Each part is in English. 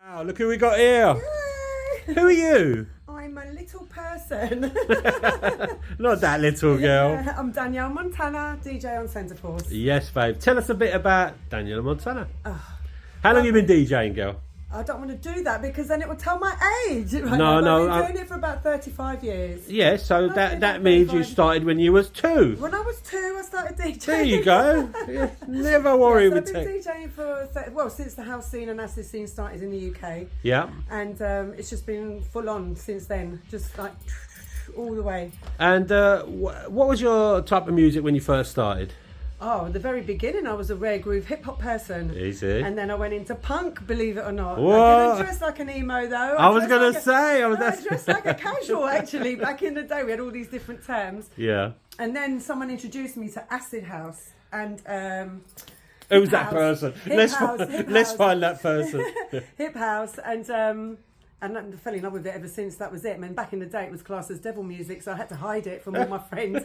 Wow, look who we got here. Yay. Who are you? I'm a little person. Not that little girl. I'm Danielle Montana, DJ on Centre Force. Yes, babe. Tell us a bit about Danielle Montana. Oh, How long have you been DJing, girl? I don't want to do that because then it will tell my age. No, I've been doing it for about 35 years. Yes, so that means you 35. started when you was 2. When I was 2, I started DJing. There you go. Yeah, never worry Yes, with I've been tech. DJing for, since the house scene and acid scene started in the UK. Yeah. And it's just been full on since then, just like all the way. And what was your type of music when you first started? Oh, at the very beginning, I was a rare groove hip hop person. Easy. And then I went into punk, believe it or not. What? I didn't dress like an emo though. I was dressed going to like say. I dressed like a casual actually. Back in the day, we had all these different terms. Yeah. And then someone introduced me to acid house and Who's hip that house. person? Hip Let's house, fi- hip let's house. find that person. hip house and I fell in love with it ever since. That was it. I mean, back in the day, it was classed as devil music, so I had to hide it from all my friends.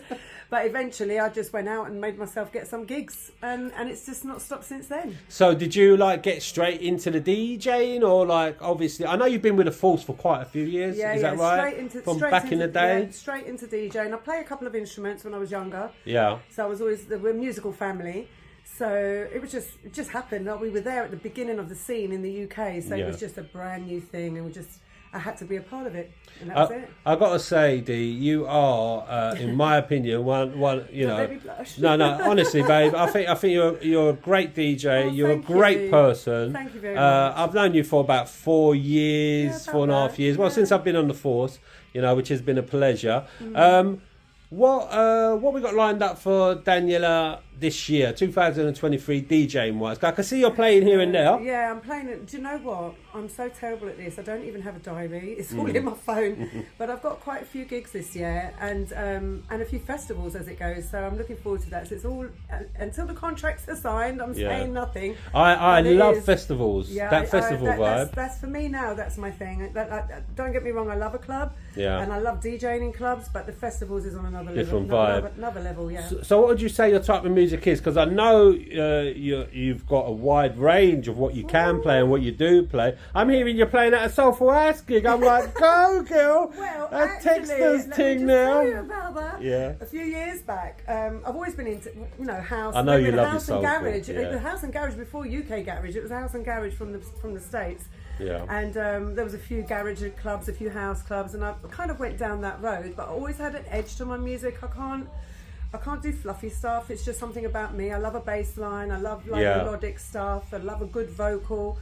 But eventually, I just went out and made myself get some gigs, and it's just not stopped since then. So did you like get straight into the DJing, or like obviously I know you've been with the Force for quite a few years, is that right? From back in the day? Yeah, straight into DJing. I play a couple of instruments when I was younger. Yeah. So I was always we're a musical family. So it just happened that we were there at the beginning of the scene in the UK. So Yeah. it was just a brand new thing, and I had to be a part of it, and that was it. I gotta say, Dee, you are, in my opinion, one. You Don't know, make me blush. no, honestly, babe, I think you're a great DJ. Oh, you're a thank great you. person. Thank you very much. I've known you for about 4 years, Yeah, 4.5 that, years. Well, yeah. since I've been on the Force, which has been a pleasure. Mm. What we got lined up for Daniela this year, 2023 DJing wise? I can see you're playing here and there. Yeah, I'm playing it. Do you know what? I'm so terrible at this. I don't even have a diary. It's all in my phone. But I've got quite a few gigs this year and a few festivals as it goes. So I'm looking forward to that. So it's all until the contracts are signed. I'm saying nothing. I But it love is. festivals. Yeah, that festival vibe. That's for me now. That's my thing. Don't get me wrong. I love a club. Yeah. And I love DJing in clubs. But the festivals is on another Different level. vibe. Another level. Yeah. So what would you say your type of music is? Because I know you've got a wide range of what you can play and what you do play. I'm hearing you're playing at a Soulful House gig. I'm like, go girl! Well, a actually, Texter's let me ting just now. tell you about that. Yeah. A few years back, I've always been into, house. I know you remember love house your and soulful, garage. yeah. The house and garage before UK garage. It was house and garage from the States. Yeah. And there was a few garage clubs, a few house clubs, and I kind of went down that road. But I always had an edge to my music. I can't do fluffy stuff. It's just something about me. I love a bass line. I love melodic stuff. I love a good vocal.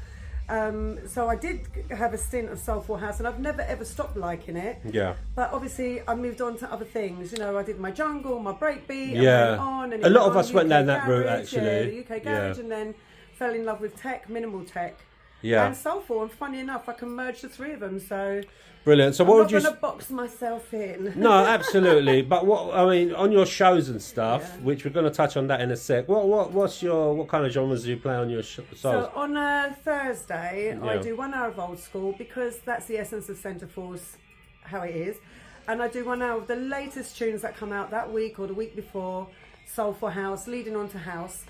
So I did have a stint of Soulful House, and I've never ever stopped liking it. Yeah. But obviously, I moved on to other things. I did my jungle, my breakbeat. Yeah. I went on, and A it lot went of on us went UK down that route, garage, actually. Yeah, the UK garage, Yeah. and then fell in love with tech, minimal tech. Yeah. And soulful, and funny enough, I can merge the three of them. So Brilliant. So I'm what not would you? going to box myself in. No, absolutely. But on your shows and stuff, which we're going to touch on that in a sec. What kind of genres do you play on your shows? So on a Thursday, I Yeah. do 1 hour of old school because that's the essence of Centre Force, how it is. And I do 1 hour of the latest tunes that come out that week or the week before, Soulful House, leading on to house.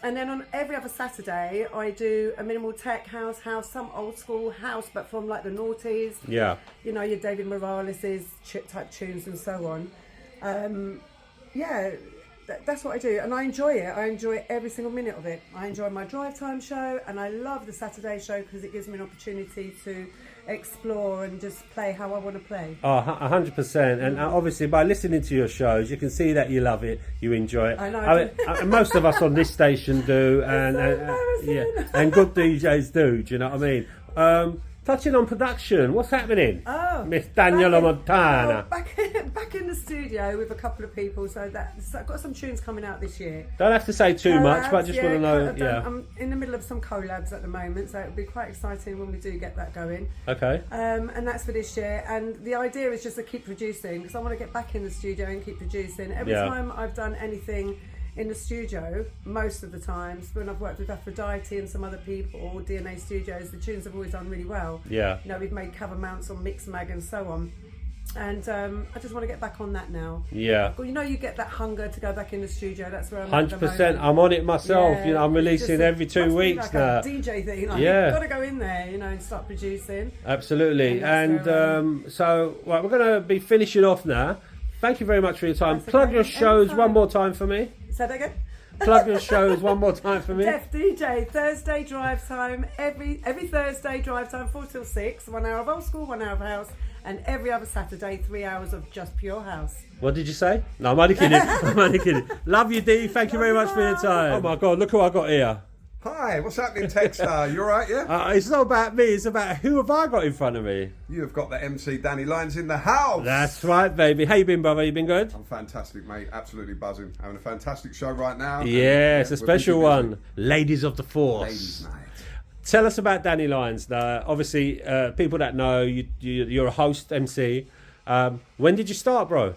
And then on every other Saturday, I do a minimal tech house, some old school house, but from like the noughties. Yeah. Your David Morales's type tunes and so on. That's what I do, and I enjoy it. I enjoy every single minute of it. I enjoy my drive time show, and I love the Saturday show because it gives me an opportunity to explore and just play how I want to play. Oh, 100%. And obviously, by listening to your shows, you can see that you love it, you enjoy it. I know. And most of us on this station do, and and good DJs do. Do you know what I mean? Touching on production, what's happening? Oh, Miss Danielle Montana. Back in the studio with a couple of people, so I've got some tunes coming out this year. Don't have to say too much, but just want to know. I've done- I'm in the middle of some collabs at the moment, so it'll be quite exciting when we do get that going. Okay. And that's for this year. And the idea is just to keep producing because I want to get back in the studio and keep producing. Every time I've done anything in the studio, most of the times when I've worked with Aphrodite and some other people, DNA Studios, the tunes have always done really well. Yeah. We've made cover mounts on Mixmag and so on. And I just want to get back on that now. Yeah. Well, you know, you get that hunger to go back in the studio. That's where I'm at the 100%. moment. I'm on it myself. Yeah, You know, I'm it's releasing just every 2 must be weeks like now. a DJ thing. Like, Yeah. you've got to go in there, you know, and start producing. Absolutely. And that's And so, right, we're going to be finishing off now. Thank you very much for your time. That's Plug okay. your shows Anytime. one more time for me. Say that again. Plug your shows one more time for me. Def DJ, Thursday drive time, every Thursday drive time, 4 till 6, 1 hour of old school, 1 hour of house, and every other Saturday, 3 hours of just pure house. What did you say? No, I'm only kidding. I'm only kidding. Love you, Dee. Thank you very much for your time. Oh my God, look who I got here. Hi, what's happening, Texter? You alright, yeah? It's not about me, it's about who have I got in front of me. You've got the MC Danny Lyons in the house. That's right, baby. How you been, brother? You been good? I'm fantastic, mate. Absolutely buzzing. Having a fantastic show right now. Yeah, it's a we're special busy, busy. one. Ladies of the Force. Ladies' night. Tell us about Danny Lyons. Obviously, people that know, you're a host, MC. When did you start, bro?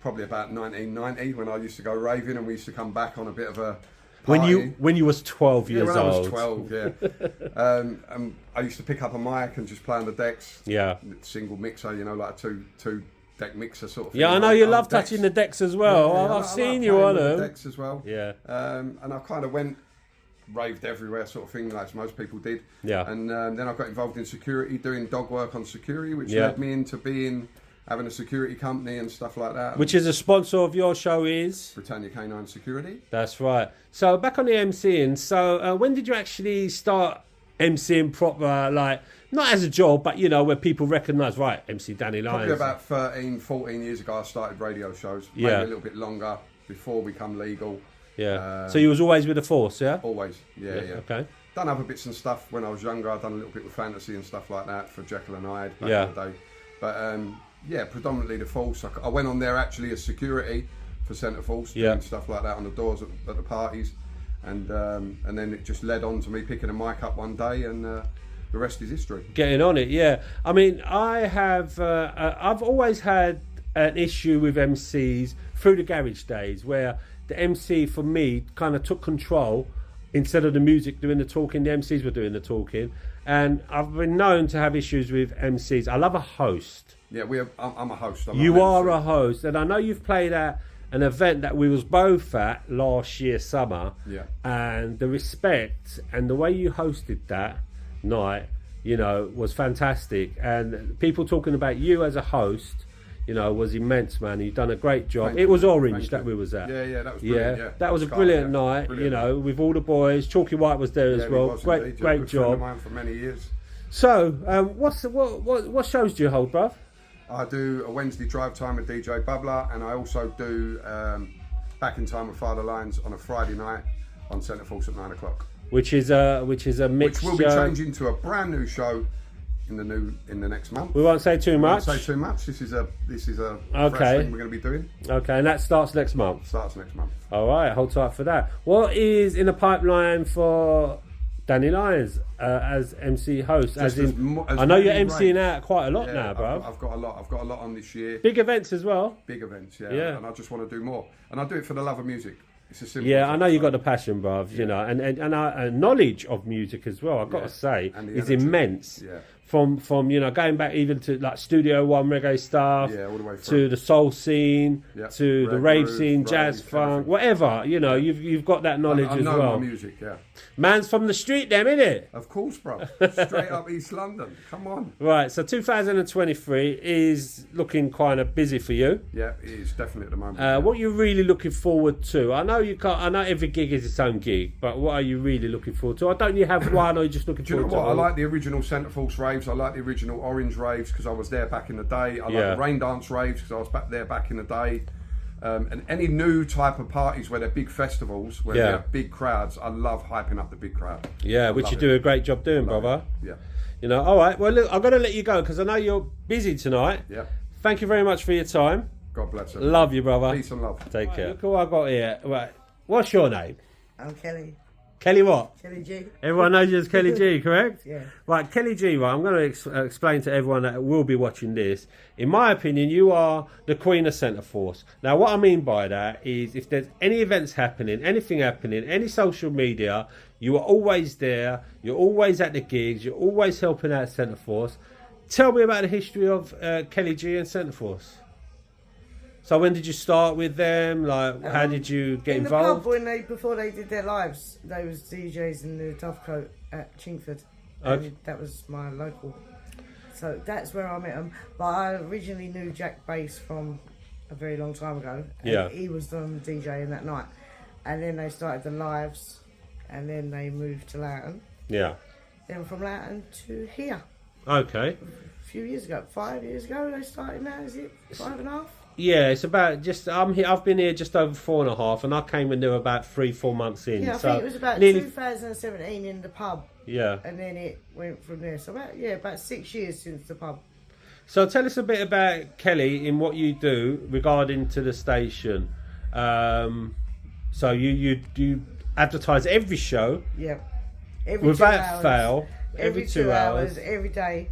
Probably about 1990 when I used to go raving and we used to come back on a bit of a party. When you was 12 years when I was old. 12, yeah. I used to pick up a mic and just play on the decks. Yeah. Single mixer, you know, like a two deck mixer sort of thing. Yeah, I know you love decks. touching the decks as well. Yeah, I've I seen like you playing on with the them. decks as well. Yeah. And I kind of raved everywhere sort of thing, like most people did. Yeah. And then I got involved in security, doing dog work on security, which Yeah. led me into having a security company and stuff like that. Which is a sponsor of your show is? Britannia Canine Security. That's right. So back on the MCing. So when did you actually start MCing proper, like, not as a job, but, you know, where people recognise, right, MC Danny Lyons? Probably about 13, 14 years ago I started radio shows. Maybe Yeah. a little bit longer before we become legal. Yeah. So you was always with the Force, yeah? Always, yeah. Okay. Done other bits and stuff when I was younger. I've done a little bit with fantasy and stuff like that for Jekyll and Hyde back Yeah. in the day. But yeah, predominantly the Force. I went on there actually as security for Centre Force, Yeah. doing stuff like that on the doors at the parties, and then it just led on to me picking a mic up one day, and the rest is history. Getting on it, yeah. I mean, I've always had an issue with MCs through the garage days where the MC for me kind of took control instead of the music doing the talking. The MCs were doing the talking, and I've been known to have issues with MCs. I love a host. Yeah, I'm a host. I'm You not an are MC. a host, and I know you've played at an event that we was both at last year summer. Yeah. And the respect and the way you hosted that night, you know, was fantastic. And people talking about you as a host, you know, was immense, man. You've done a great job. Thank It you, was man. Orange Thank that you. we was at. Yeah, that was brilliant. Yeah, that was a Sky, brilliant yeah. night. Brilliant. You know, with all the boys. Chalky White was there Yeah, as he well. was Great indeed. Yeah, great good friend of job. mine for many years. So, what shows do you hold, bruv? I do a Wednesday drive time with DJ Bubbler, and I also do Back in Time with Father Lyons on a Friday night on Centre Force at 9 o'clock. Which is a mixture. Which will be changing to a brand new show in the next month. We won't say too I much. won't say too much. This is a Okay. fresh thing we're going to be doing. Okay, and that starts next month. Starts next month. All right, hold tight for that. What is in the pipeline for Danny Lyons as MC host? Just as I know you're many MCing raves. out quite a lot Yeah, now, bro. I've got a lot. I've got a lot on this year. Big events as well. Big events, yeah. Yeah. And I just want to do more. And I do it for the love of music. It's a simple. Yeah, I thing. know you got the passion, bruv. You know, and knowledge of music as well. I've got Yeah. to say, And the is energy. immense. Yeah. From you know, going back even to like Studio One reggae stuff, Yeah, all the way to through. the soul scene, Yeah. to the Red rave Groove, scene, rave, jazz funk, everything. whatever. You know, you've got that knowledge I as know well. my music, yeah. Man's from the street, them, innit? Of course, bro. Straight up East London. Come on. Right, so 2023 is looking kind of busy for you. Yeah, it is definitely at the moment. What are you really looking forward to? I know you can't. I know every gig is its own gig, but what are you really looking forward to? Or don't you have one, or are you just looking Do you know forward what? I to? like the original Centre Force raves. I like the original Orange raves because I was there back in the day. I like Yeah. the Rain Dance raves because I was back there back in the day. And any new type of parties where they're big festivals, where Yeah. they have big crowds, I love hyping up the big crowd. Yeah, which love you it. do a great job doing, Love brother. it. Yeah, You know. All right. Well, look, I've got to let you go because I know you're busy tonight. yeah. Thank you very much for your time. God bless everyone. Love you, brother. Peace and love. Take care. Look who I got here. Right. What's your name? I'm Kelly. Kelly what? Kelly G. Everyone knows you as Kelly G, correct? Yeah. Right, Kelly G, right, I'm going to explain to everyone that will be watching this. In my opinion, you are the queen of Centre Force. Now, what I mean by that is if there's any events happening, anything happening, any social media, you are always there. You're always at the gigs. You're always helping out Centre Force. tell me about the history of Kelly G and Centreforce. So when did you start with them? Like, how did you get in involved? the pub before they did their lives, they was DJs in the Dovecote at Chingford. Okay. And that was my local. So that's where I met them. But I originally knew Jack Bass from a very long time ago. And Yeah. he was the DJ in that night. And then they started the lives, and then they moved to Loughton. Yeah. Then from Loughton to here. Okay. A few years ago, 5 years ago, they started now, is it 5.5? Yeah, it's about just. I'm here. I've been here just over 4.5, and I came and knew about 3-4 months in. Yeah, I so think it was about nearly, 2017 in the pub. Yeah. And then it went from there. So about 6 years since the pub. So tell us a bit about Kelly in what you do regarding to the station. So you advertise every show. Yeah. Every without 2 hours. fail. Every 2 hours. Every day.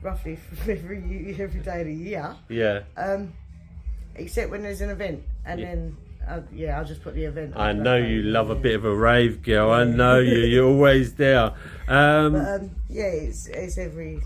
Roughly every day of the year. Yeah. Except when there's an event. And then, I'll just put the event I up that know day. you love a bit of a rave, girl. I know you. You're always there. It's every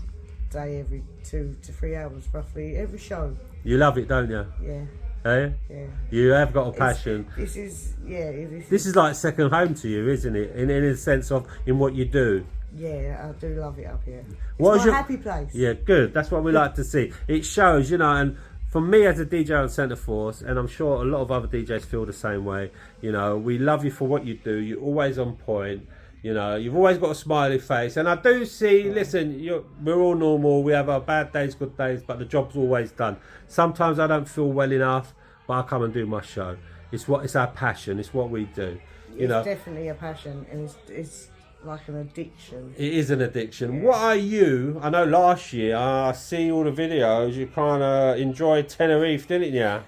day, every 2 to 3 hours, roughly. Every show. You love it, don't you? Yeah. Eh? Yeah. You have got a passion. This This is like second home to you, isn't it? In a sense of in what you do. Yeah, I do love it up here. What It's is my your- happy place. Yeah, good. That's what we like to see. It shows, and for me as a DJ on Centreforce, and I'm sure a lot of other DJs feel the same way, we love you for what you do. You're always on point. You've always got a smiley face. And I do see, listen, we're all normal. We have our bad days, good days, but the job's always done. Sometimes I don't feel well enough, but I come and do my show. It's our passion. It's what we do. It's definitely a passion, and it's like an addiction. It is an addiction. What are you? I know last year, I see all the videos, you kind of enjoyed Tenerife, didn't you?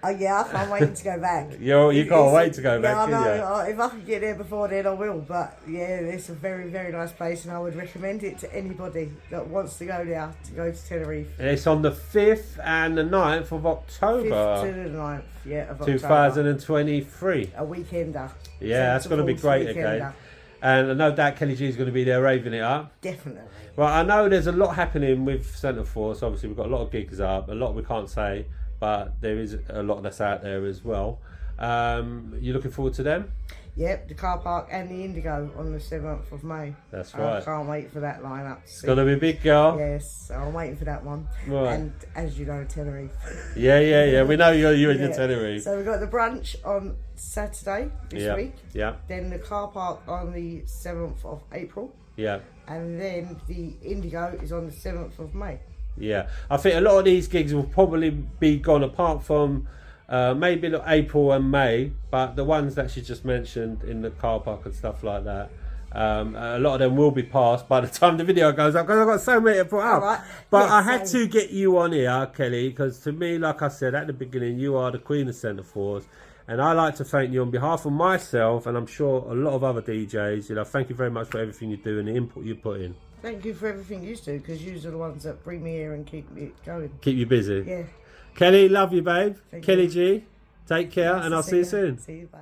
Oh yeah, I can't wait to go back. You can't wait to go back, I can know. you? If I can get there before then, I will. But yeah, it's a very, very nice place, and I would recommend it to anybody that wants to go there, to go to Tenerife. It's on the 5th and the 9th of 5th October, to the 9th, of October. 2023. A weekender. Yeah, that's going to be great again. And no doubt Kelly G is going to be there raving it up. Definitely. Well, I know there's a lot happening with Centreforce. Obviously, we've got a lot of gigs up, a lot we can't say, but there is a lot that's out there as well. You looking forward to them? Yep, the car park and the Indigo on the 7th of May. That's right. I can't wait for that lineup. It's going to be big, girl. Yes, I'm waiting for that one. Right. And as you know, Tenerife. Yeah. We know you and your Tenerife. So we've got the brunch on Saturday this week. Yeah. Then the car park on the 7th of April. Yeah. And then the Indigo is on the 7th of May. Yeah. I think a lot of these gigs will probably be gone apart from maybe April and May, but the ones that she just mentioned in the car park and stuff like that, a lot of them will be passed by the time the video goes up, because I've got so many to put up. Right. But Yes, I had to get you on here, Kelly, because to me, like I said at the beginning, you are the queen of Centreforce. And I like to thank you on behalf of myself, and I'm sure a lot of other DJs. Thank you very much for everything you do and the input you put in. Thank you for everything you do, because you are the ones that bring me here and keep it going. Keep you busy. Yeah. Kelly, love you, babe. Thank Kelly you. G, take care, Nice and to I'll see you soon. See you, bye.